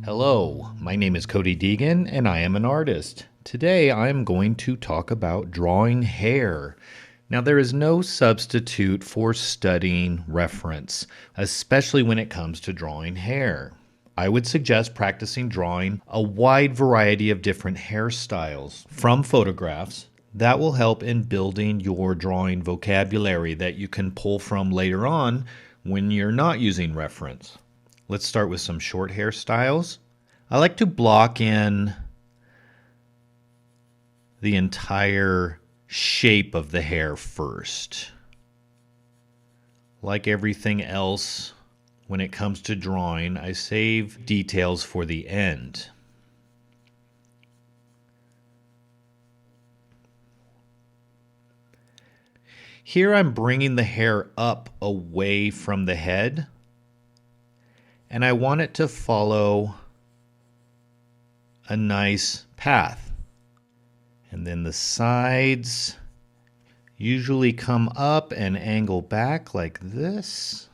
Hello, my name is Cody Deegan and I am an artist. Today I am going to talk about drawing hair. Now there is no substitute for studying reference, especially when it comes to drawing hair. I would suggest practicing drawing a wide variety of different hairstyles from photographs. That will help in building your drawing vocabulary that you can pull from later on when you're not using reference. Let's start with some short hairstyles. I like to block in the entire shape of the hair first. Like everything else, when it comes to drawing, I save details for the end. Here I'm bringing the hair up away from the head, and I want it to follow a nice path. And then the sides usually come up and angle back like this.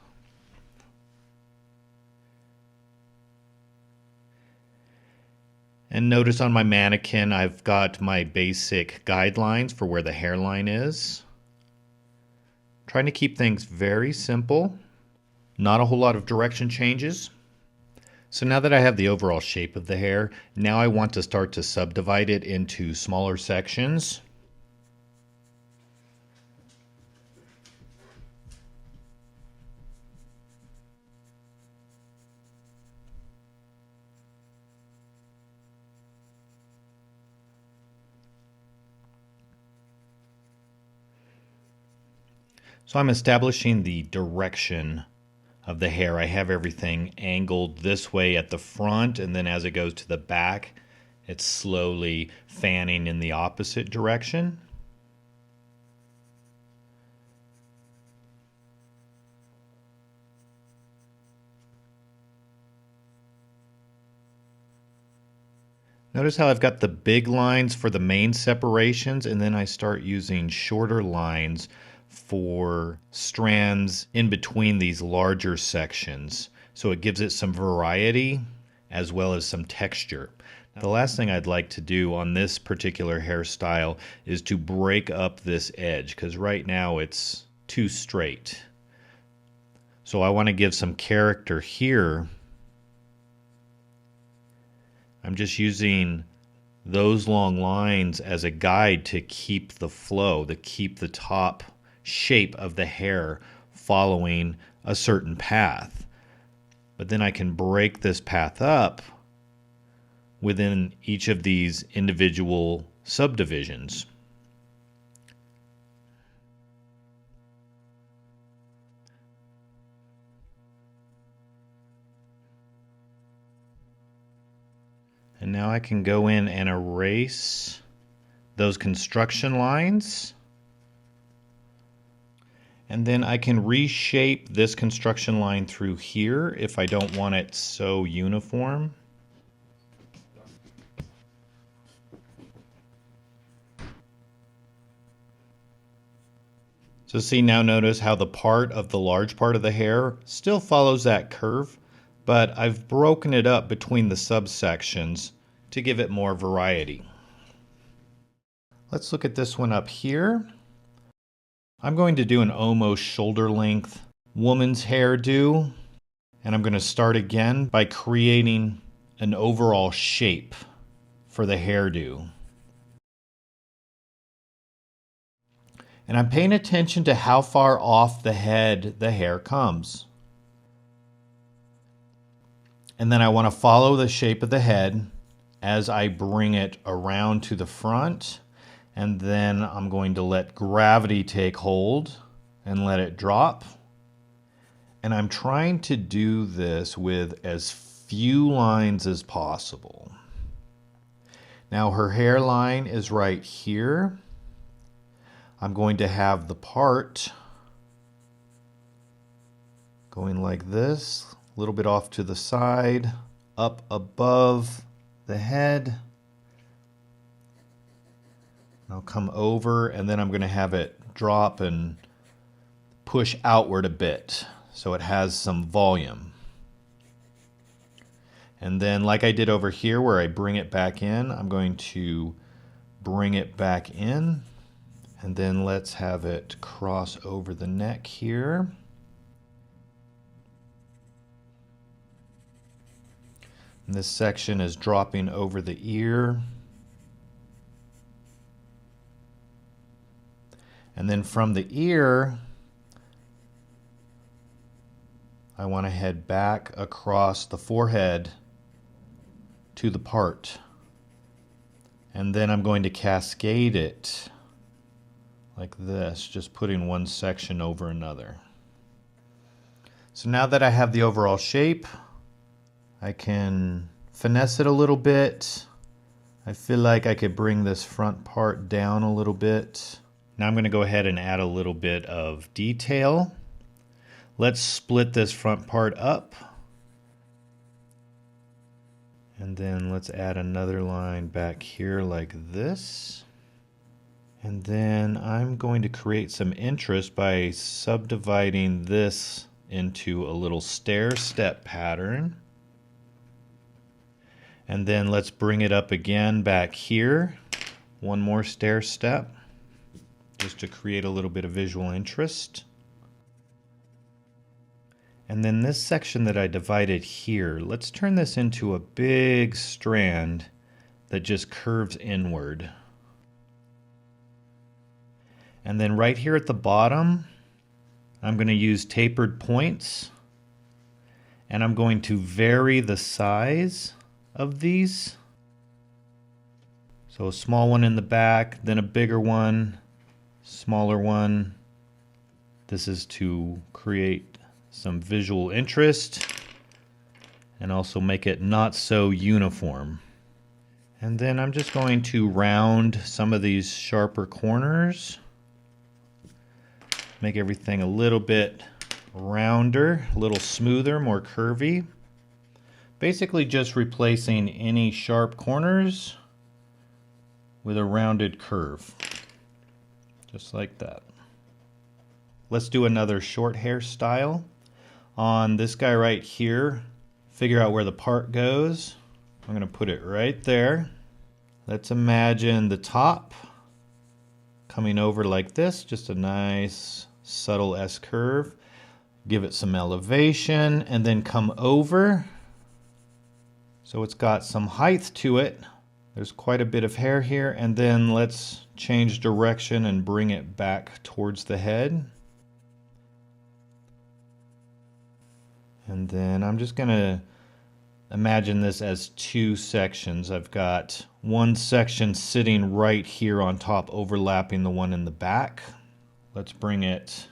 And notice on my mannequin I've got my basic guidelines for where the hairline is. Trying to keep things very simple. Not a whole lot of direction changes. So now that I have the overall shape of the hair, now I want to start to subdivide it into smaller sections. So I'm establishing the direction of the hair. I have everything angled this way at the front, and then as it goes to the back, it's slowly fanning in the opposite direction. Notice how I've got the big lines for the main separations, and then I start using shorter lines for strands in between these larger sections. So it gives it some variety as well as some texture. The last thing I'd like to do on this particular hairstyle is to break up this edge, because right now it's too straight. So I want to give some character here. I'm just using those long lines as a guide to keep the flow, to keep the top shape of the hair following a certain path. But then I can break this path up within each of these individual subdivisions. And now I can go in and erase those construction lines. And then I can reshape this construction line through here if I don't want it so uniform. So see, now notice how the large part of the hair still follows that curve, but I've broken it up between the subsections to give it more variety. Let's look at this one up here. I'm going to do an almost shoulder length woman's hairdo, and I'm going to start again by creating an overall shape for the hairdo. And I'm paying attention to how far off the head the hair comes. And then I want to follow the shape of the head as I bring it around to the front. And then I'm going to let gravity take hold and let it drop. And I'm trying to do this with as few lines as possible. Now her hairline is right here. I'm going to have the part going like this, a little bit off to the side, up above the head. I'll come over, and then I'm going to have it drop and push outward a bit so it has some volume. And then like I did over here where I bring it back in, I'm going to bring it back in. And then let's have it cross over the neck here. And this section is dropping over the ear. And then from the ear, I want to head back across the forehead to the part. And then I'm going to cascade it like this, just putting one section over another. So now that I have the overall shape, I can finesse it a little bit. I feel like I could bring this front part down a little bit. Now I'm going to go ahead and add a little bit of detail. Let's split this front part up. And then let's add another line back here like this. And then I'm going to create some interest by subdividing this into a little stair step pattern. And then let's bring it up again back here. One more stair step, just to create a little bit of visual interest. And then this section that I divided here, let's turn this into a big strand that just curves inward. And then right here at the bottom, I'm going to use tapered points, and I'm going to vary the size of these. So a small one in the back, then a bigger one, smaller one. This is to create some visual interest and also make it not so uniform. And then I'm just going to round some of these sharper corners. Make everything a little bit rounder, a little smoother, more curvy. Basically just replacing any sharp corners with a rounded curve. Just like that. Let's do another short hair style. On this guy right here, figure out where the part goes. I'm going to put it right there. Let's imagine the top coming over like this, just a nice subtle S curve. Give it some elevation and then come over. So it's got some height to it. There's quite a bit of hair here, and then let's change direction and bring it back towards the head. And then I'm just going to imagine this as two sections. I've got one section sitting right here on top, overlapping the one in the back. Let's bring it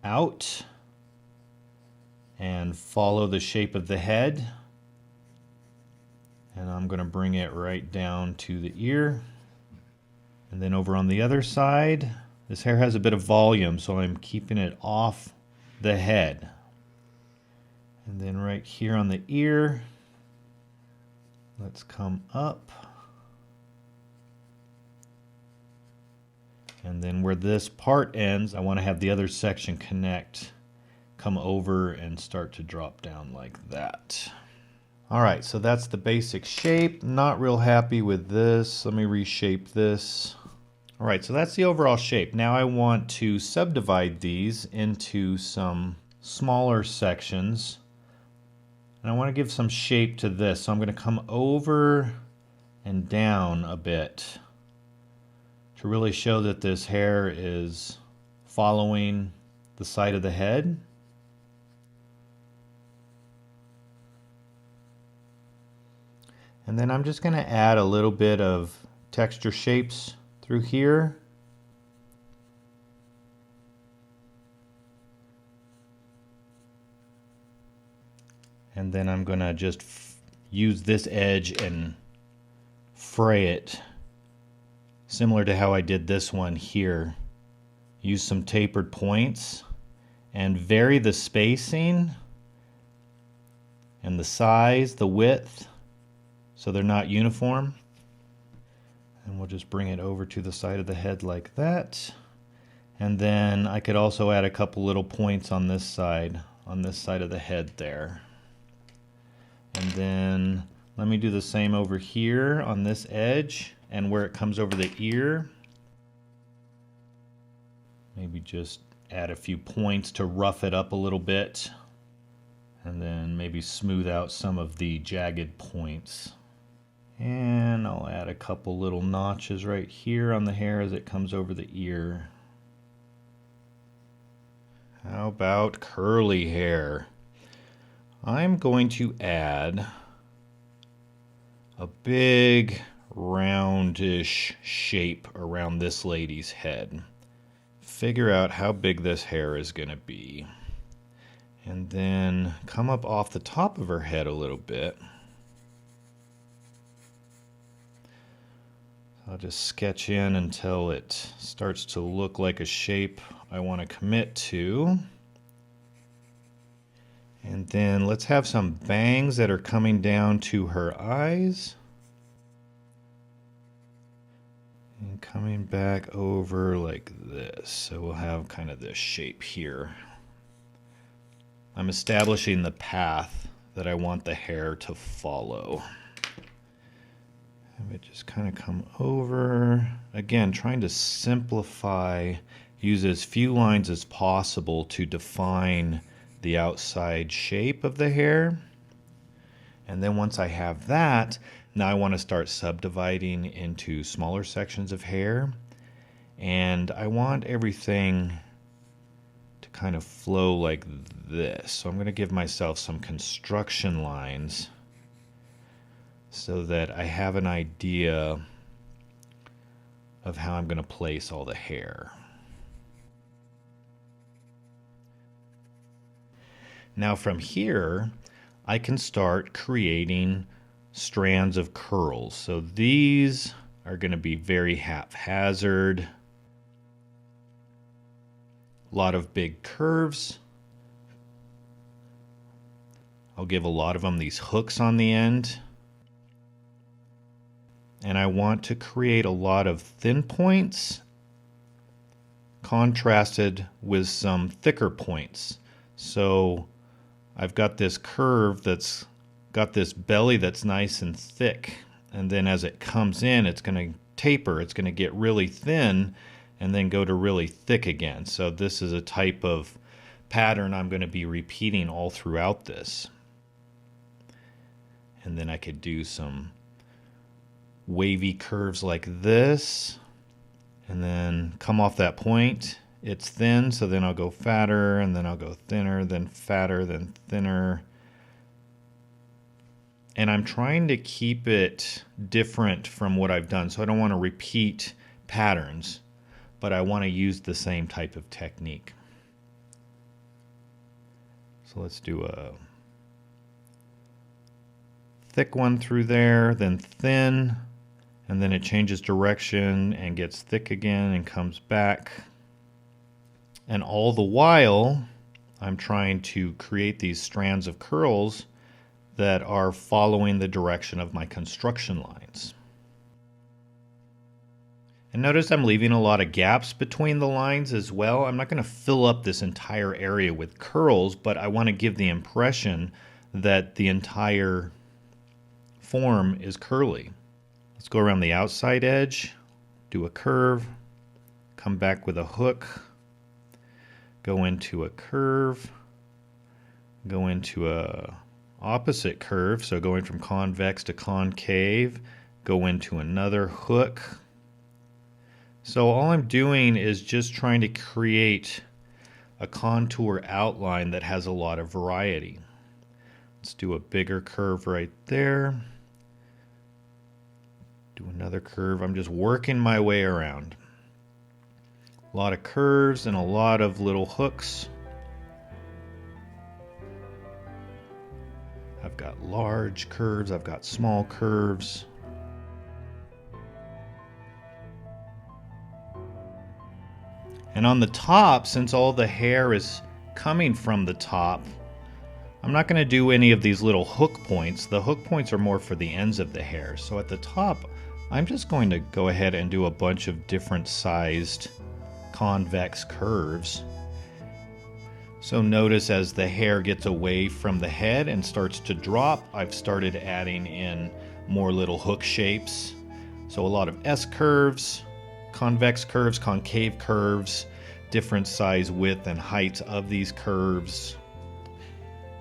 out and follow the shape of the head. And I'm going to bring it right down to the ear. And then over on the other side, this hair has a bit of volume, so I'm keeping it off the head. And then right here on the ear, let's come up. And then where this part ends, I want to have the other section connect, come over and start to drop down like that. Alright, so that's the basic shape. Not real happy with this. Let me reshape this. Alright, so that's the overall shape. Now I want to subdivide these into some smaller sections. And I want to give some shape to this. So I'm going to come over and down a bit to really show that this hair is following the side of the head. And then I'm just going to add a little bit of texture shapes through here. And then I'm going to just use this edge and fray it, similar to how I did this one here. Use some tapered points and vary the spacing and the size, the width, so they're not uniform. And we'll just bring it over to the side of the head like that. And then I could also add a couple little points on this side of the head there. And then let me do the same over here on this edge and where it comes over the ear. Maybe just add a few points to rough it up a little bit. And then maybe smooth out some of the jagged points. And I'll add a couple little notches right here on the hair as it comes over the ear. How about curly hair? I'm going to add a big roundish shape around this lady's head. Figure out how big this hair is going to be. And then come up off the top of her head a little bit. I'll just sketch in until it starts to look like a shape I want to commit to. And then let's have some bangs that are coming down to her eyes. And coming back over like this. So we'll have kind of this shape here. I'm establishing the path that I want the hair to follow. Have it just kind of come over. Again, trying to simplify, use as few lines as possible to define the outside shape of the hair. And then once I have that, now I want to start subdividing into smaller sections of hair. And I want everything to kind of flow like this. So I'm going to give myself some construction lines so that I have an idea of how I'm going to place all the hair. Now from here, I can start creating strands of curls. So these are going to be very haphazard. A lot of big curves. I'll give a lot of them these hooks on the end. And I want to create a lot of thin points contrasted with some thicker points. So I've got this curve that's got this belly that's nice and thick. And then as it comes in, it's going to taper. It's going to get really thin and then go to really thick again. So this is a type of pattern I'm going to be repeating all throughout this. And then I could do some wavy curves like this, and then come off that point. It's thin, so then I'll go fatter, and then I'll go thinner, then fatter, then thinner. And I'm trying to keep it different from what I've done, so I don't want to repeat patterns, but I want to use the same type of technique. So let's do a thick one through there, then thin, and then it changes direction and gets thick again and comes back. And all the while, I'm trying to create these strands of curls that are following the direction of my construction lines. And notice I'm leaving a lot of gaps between the lines as well. I'm not going to fill up this entire area with curls, but I want to give the impression that the entire form is curly. Let's go around the outside edge, do a curve, come back with a hook, go into a curve, go into a opposite curve, so going from convex to concave, go into another hook. So all I'm doing is just trying to create a contour outline that has a lot of variety. Let's do a bigger curve right there. Do another curve. I'm just working my way around. A lot of curves and a lot of little hooks. I've got large curves, I've got small curves. And on the top, since all the hair is coming from the top, I'm not going to do any of these little hook points. The hook points are more for the ends of the hair. So at the top, I'm just going to go ahead and do a bunch of different sized convex curves. So notice as the hair gets away from the head and starts to drop, I've started adding in more little hook shapes. So a lot of S-curves, convex curves, concave curves, different size, width, and height of these curves.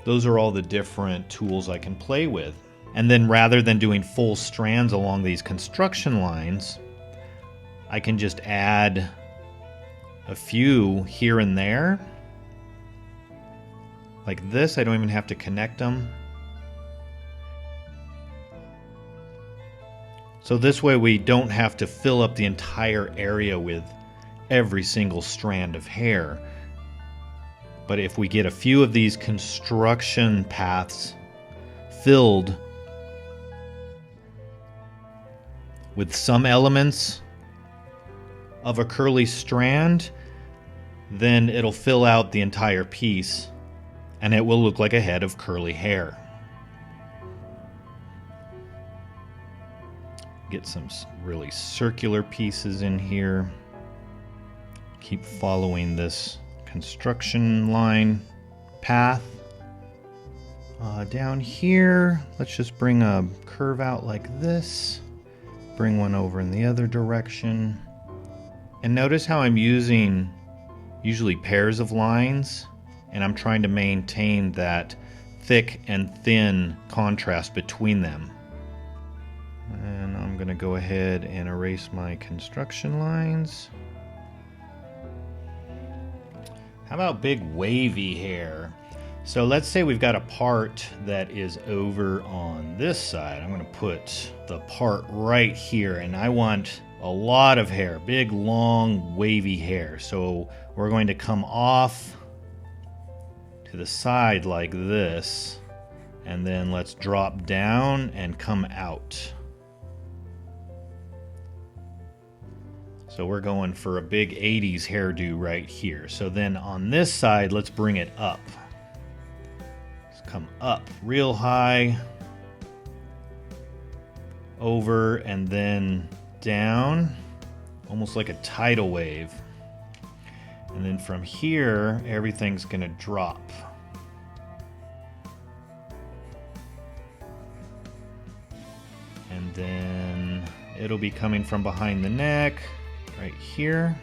Those are all the different tools I can play with. And then rather than doing full strands along these construction lines, I can just add a few here and there. Like this, I don't even have to connect them. So this way we don't have to fill up the entire area with every single strand of hair. But if we get a few of these construction paths filled with some elements of a curly strand, then it'll fill out the entire piece and it will look like a head of curly hair. Get some really circular pieces in here. Keep following this construction line path. Down here, let's just bring a curve out like this. Bring one over in the other direction. And notice how I'm using usually pairs of lines, and I'm trying to maintain that thick and thin contrast between them. And I'm going to go ahead and erase my construction lines. How about big wavy hair? So let's say we've got a part that is over on this side. I'm going to put the part right here, and I want a lot of hair, big, long, wavy hair. So we're going to come off to the side like this, and then let's drop down and come out. So we're going for a big 80s hairdo right here. So then on this side, let's bring it up. Let's come up real high, over, and then down, almost like a tidal wave. And then from here, everything's gonna drop. And then it'll be coming from behind the neck, right here.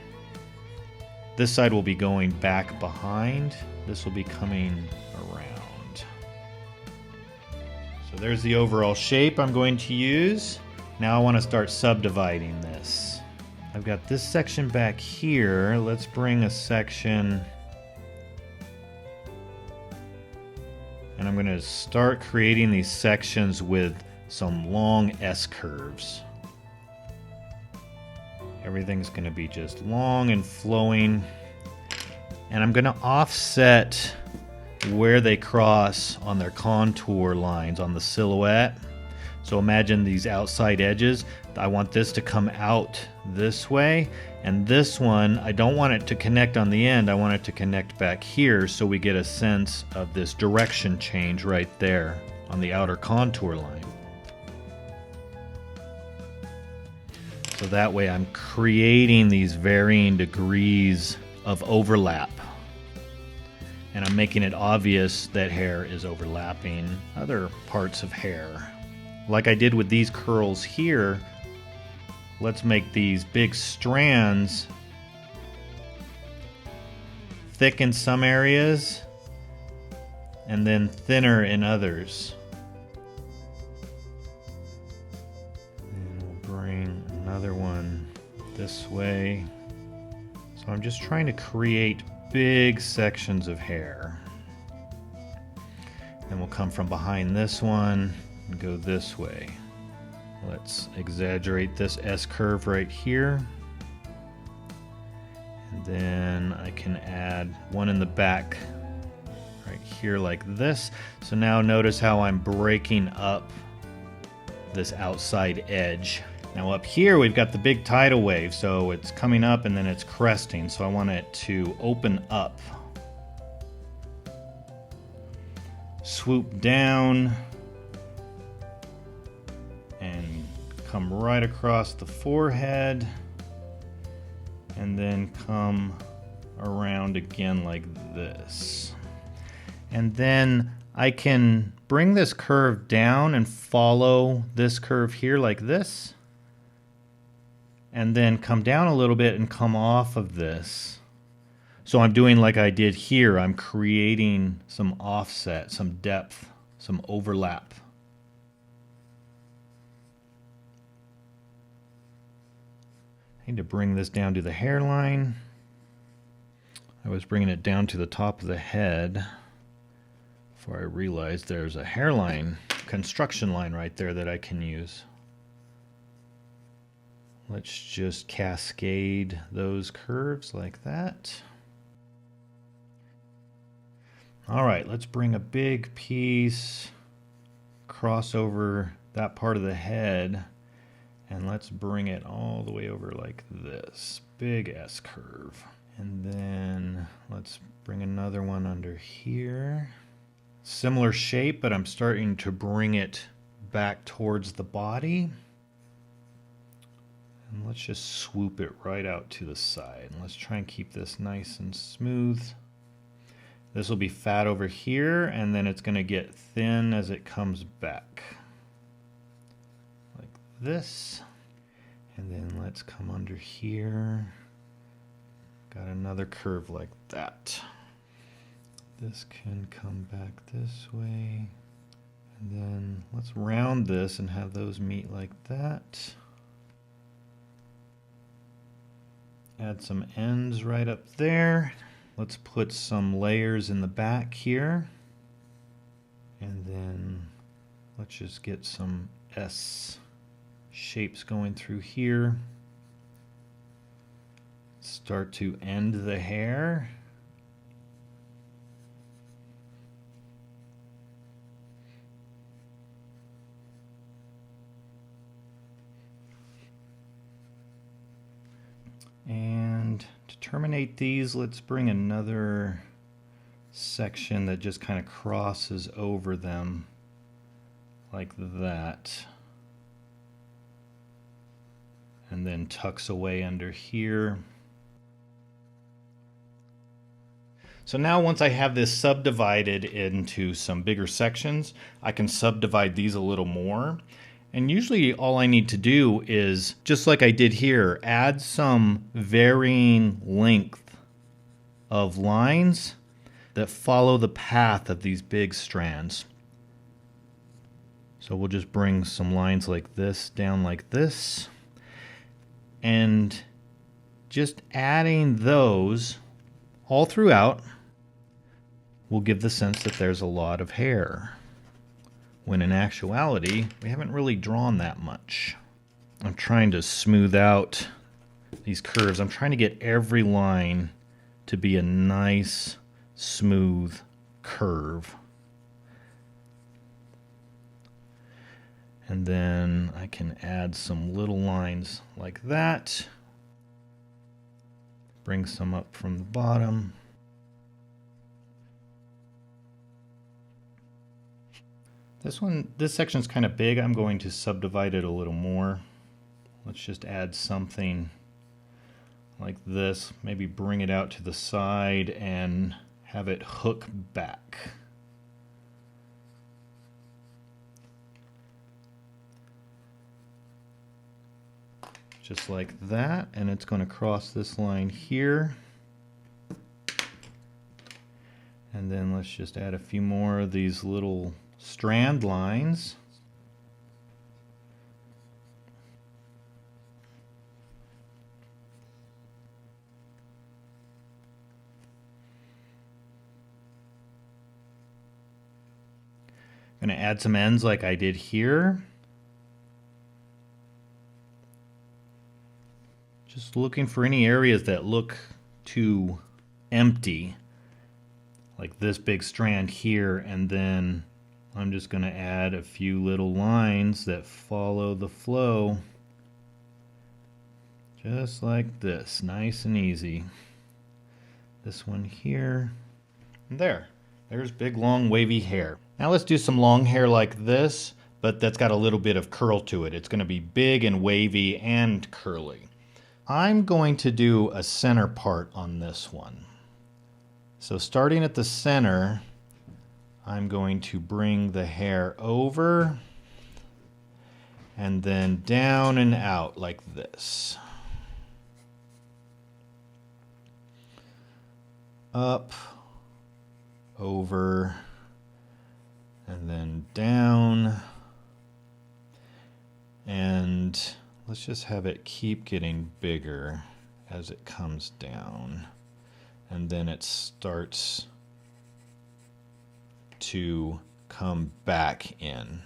This side will be going back behind. This will be coming around. So there's the overall shape I'm going to use. Now I want to start subdividing this. I've got this section back here. Let's bring a section. And I'm going to start creating these sections with some long S-curves. Everything's going to be just long and flowing. And I'm going to offset where they cross on their contour lines on the silhouette. So imagine these outside edges. I want this to come out this way. And this one, I don't want it to connect on the end. I want it to connect back here so we get a sense of this direction change right there on the outer contour line. So that way I'm creating these varying degrees of overlap. And I'm making it obvious that hair is overlapping other parts of hair. Like I did with these curls here, let's make these big strands thick in some areas and then thinner in others. Another one this way. So I'm just trying to create big sections of hair. Then we'll come from behind this one and go this way. Let's exaggerate this S-curve right here. And then I can add one in the back right here like this. So now notice how I'm breaking up this outside edge. Now up here we've got the big tidal wave, so it's coming up and then it's cresting, so I want it to open up. Swoop down and come right across the forehead and then come around again like this. And then I can bring this curve down and follow this curve here like this. And then come down a little bit and come off of this. So I'm doing like I did here. I'm creating some offset, some depth, some overlap. I need to bring this down to the hairline. I was bringing it down to the top of the head before I realized there's a hairline, construction line right there that I can use. Let's just cascade those curves like that. All right, let's bring a big piece, cross over that part of the head, and let's bring it all the way over like this. Big S curve. And then let's bring another one under here. Similar shape, but I'm starting to bring it back towards the body. And let's just swoop it right out to the side. And let's try and keep this nice and smooth. This will be fat over here, and then it's going to get thin as it comes back. Like this. And then let's come under here. Got another curve like that. This can come back this way. And then let's round this and have those meet like that. Add some ends right up there. Let's put some layers in the back here. And then let's just get some S shapes going through here. Start to end the hair. And to terminate these, let's bring another section that just kind of crosses over them like that. And then tucks away under here. So now once I have this subdivided into some bigger sections, I can subdivide these a little more. And usually all I need to do is, just like I did here, add some varying length of lines that follow the path of these big strands. So we'll just bring some lines like this down like this. And just adding those all throughout will give the sense that there's a lot of hair, when in actuality we haven't really drawn that much. I'm trying to smooth out these curves. I'm trying to get every line to be a nice smooth curve. And then I can add some little lines like that. Bring some up from the bottom. This section is kind of big. I'm going to subdivide it a little more. Let's just add something like this. Maybe bring it out to the side and have it hook back. Just like that, and it's going to cross this line here. And then let's just add a few more of these little strand lines. I'm going to add some ends like I did here. Just looking for any areas that look too empty, like this big strand here, and then I'm just going to add a few little lines that follow the flow, just like this, nice and easy. This one here, and there's big long wavy hair. Now let's do some long hair like this, but that's got a little bit of curl to it. It's going to be big and wavy and curly. I'm going to do a center part on this one. So starting at the center, I'm going to bring the hair over and then down and out like this. Up, over, and then down. And let's just have it keep getting bigger as it comes down. And then it starts to come back in.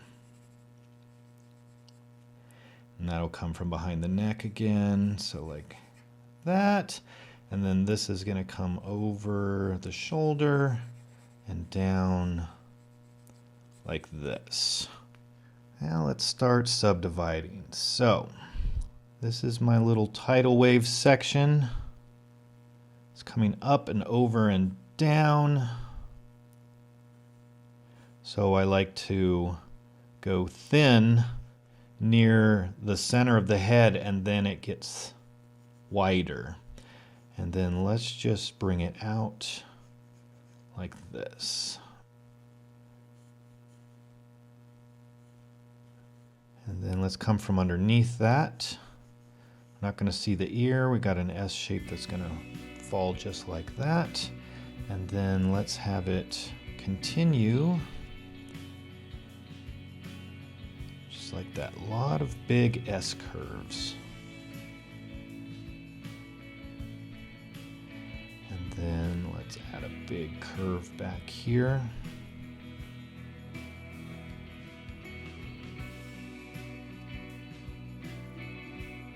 And that'll come from behind the neck again, so like that. And then this is going to come over the shoulder and down like this. Now let's start subdividing. So this is my little tidal wave section. It's coming up and over and down. So I like to go thin near the center of the head, and then it gets wider. And then let's just bring it out like this. And then let's come from underneath that. We're not going to see the ear. We got an S shape that's going to fall just like that. And then let's have it continue just like that. A lot of big S curves. And then let's add a big curve back here.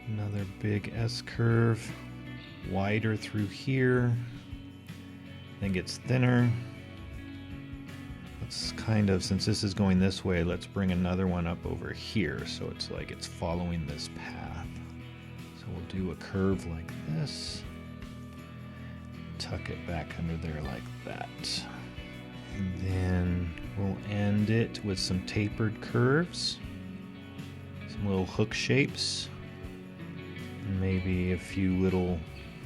Another big S curve, wider through here, then gets thinner. Let's kind of, since this is going this way, let's bring another one up over here so it's like it's following this path. So we'll do a curve like this, tuck it back under there like that. And then we'll end it with some tapered curves, some little hook shapes. Maybe a few little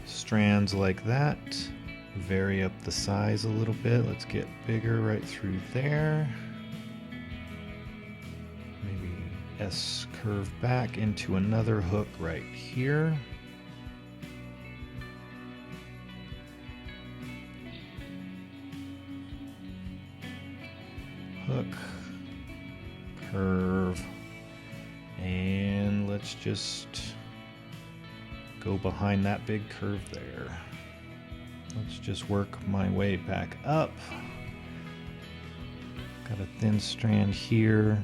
strands like that. Vary up the size a little bit. Let's get bigger right through there. Maybe S curve back into another hook right here. Hook, curve, and let's just go behind that big curve there. Let's just work my way back up. Got a thin strand here.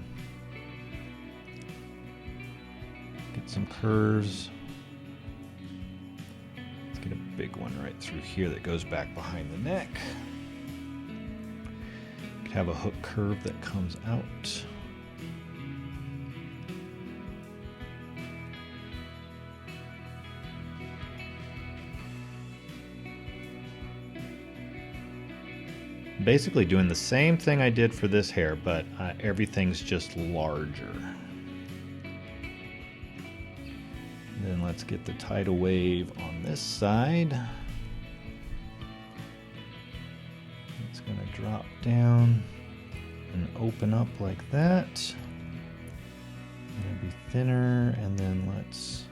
Get some curves. Let's get a big one right through here that goes back behind the neck. Could have a hook curve that comes out. Basically doing the same thing I did for this hair, but everything's just larger. And then let's get the tidal wave on this side. It's going to drop down and open up like that. It'll be thinner, and then let's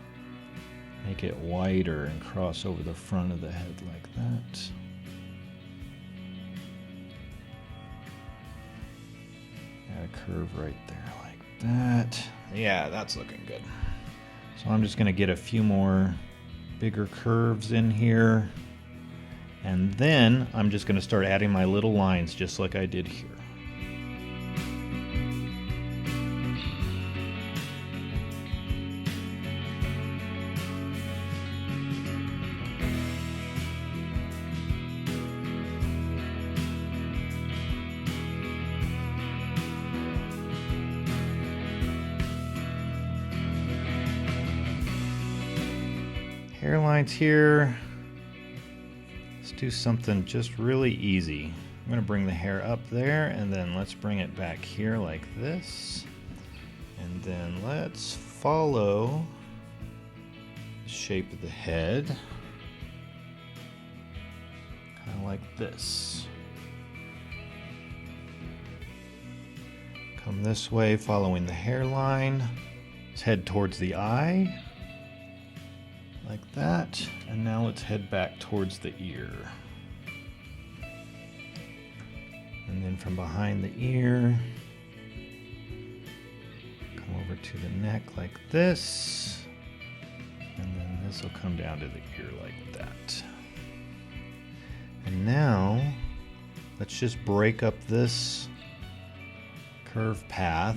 make it wider and cross over the front of the head like that. A curve right there like that. Yeah, that's looking good. So I'm just going to get a few more bigger curves in here, and then I'm just going to start adding my little lines just like I did here. Hairlines here. Let's do something just really easy. I'm going to bring the hair up there, and then let's bring it back here like this. And then let's follow the shape of the head. kind of like this. Come this way, following the hairline. Let's head towards the eye, like that. And now let's head back towards the ear. And then from behind the ear, come over to the neck like this. And then this will come down to the ear like that. And now, let's just break up this curve path.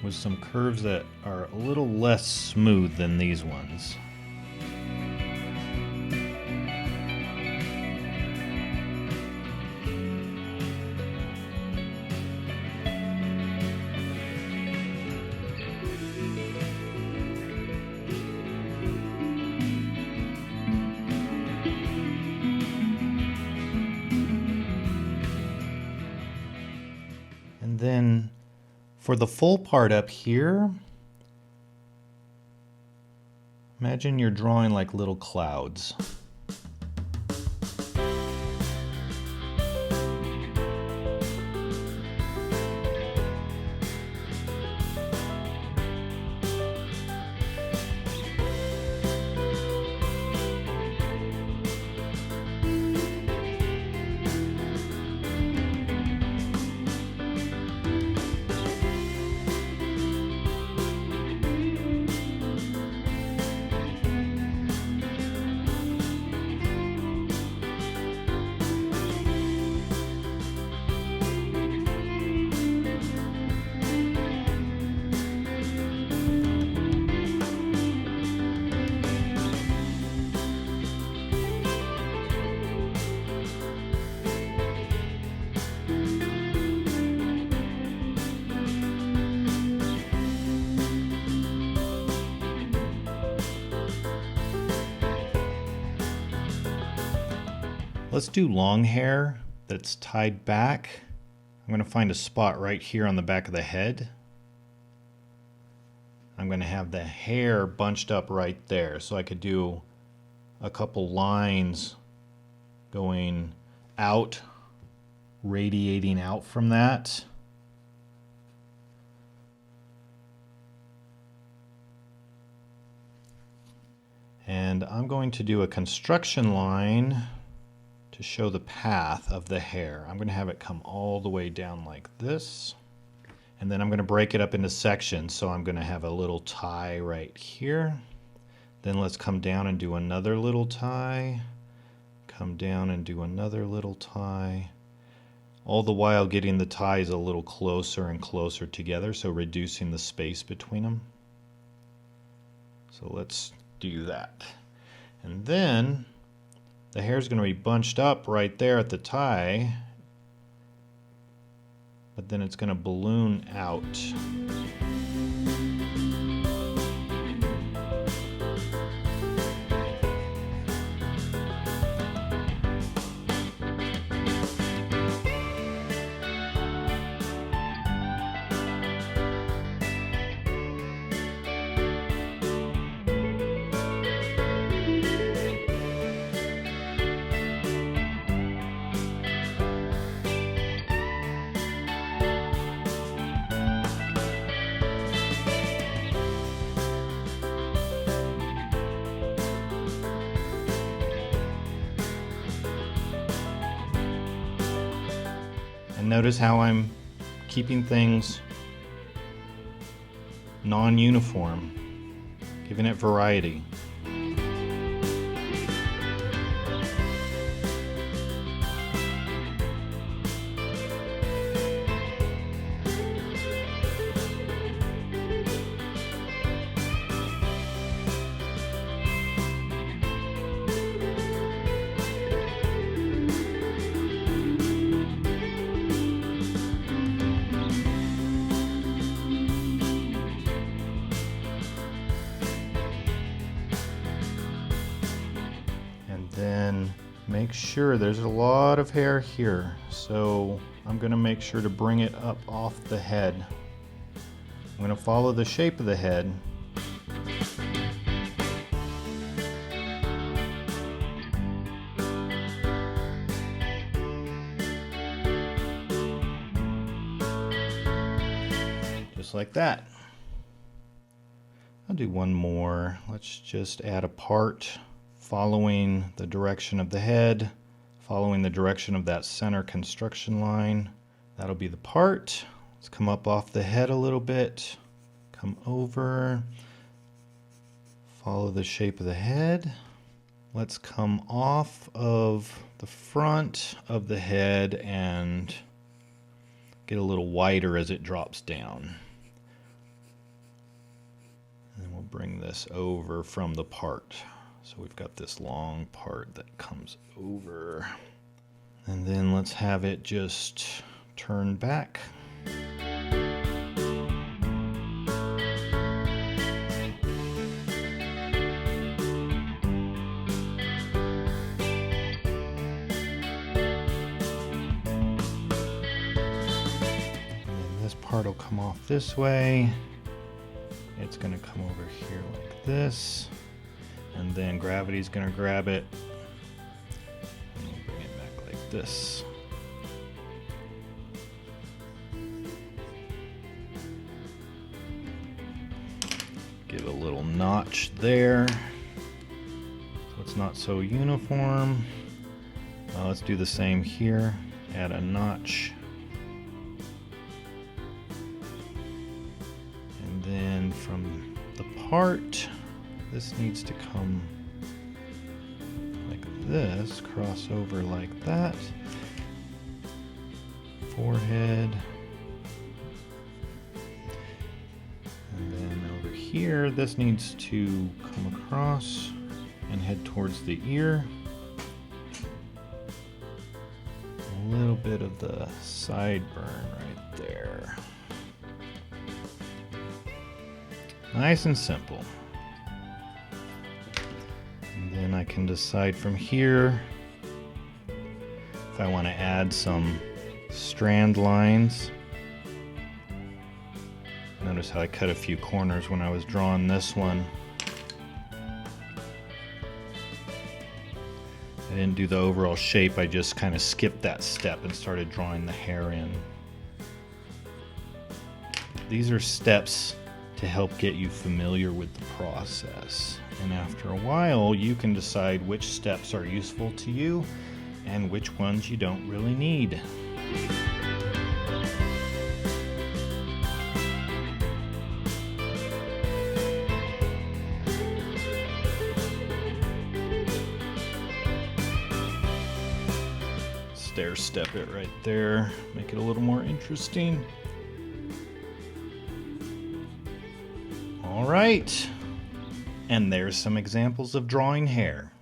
With some curves that are a little less smooth than these ones. And then for the full part up here, imagine you're drawing like little clouds. Let's do long hair that's tied back. I'm going to find a spot right here on the back of the head. I'm going to have the hair bunched up right there, so I could do a couple lines going out, radiating out from that. And I'm going to do a construction line to show the path of the hair. I'm going to have it come all the way down like this. And then I'm going to break it up into sections. So I'm going to have a little tie right here. Then let's come down and do another little tie. Come down and do another little tie. All the while getting the ties a little closer and closer together, so reducing the space between them. So let's do that. And then the hair is going to be bunched up right there at the tie, but then it's going to balloon out. And notice how I'm keeping things non-uniform, giving it variety. Then make sure there's a lot of hair here, so I'm going to make sure to bring it up off the head. I'm going to follow the shape of the head. Just like that. I'll do one more. Let's just add a part following the direction of the head, following the direction of that center construction line. That'll be the part. Let's come up off the head a little bit, come over, follow the shape of the head. Let's come off of the front of the head and get a little wider as it drops down. And we'll bring this over from the part. So we've got this long part that comes over. And then let's have it just turn back. This part will come off this way. It's going to come over here like this, and then gravity's going to grab it and we'll bring it back like this. Give a little notch there so it's not so uniform. Let's do the same here. Add a notch. Then from the part, this needs to come like this, cross over like that. Forehead. And then over here, this needs to come across and head towards the ear. A little bit of the sideburn right there. Nice and simple. And then I can decide from here if I want to add some strand lines. Notice how I cut a few corners when I was drawing this one. I didn't do the overall shape, I just kind of skipped that step and started drawing the hair in. These are steps to help get you familiar with the process. And after a while, you can decide which steps are useful to you and which ones you don't really need. Stair step it right there, make it a little more interesting. All right, and there's some examples of drawing hair.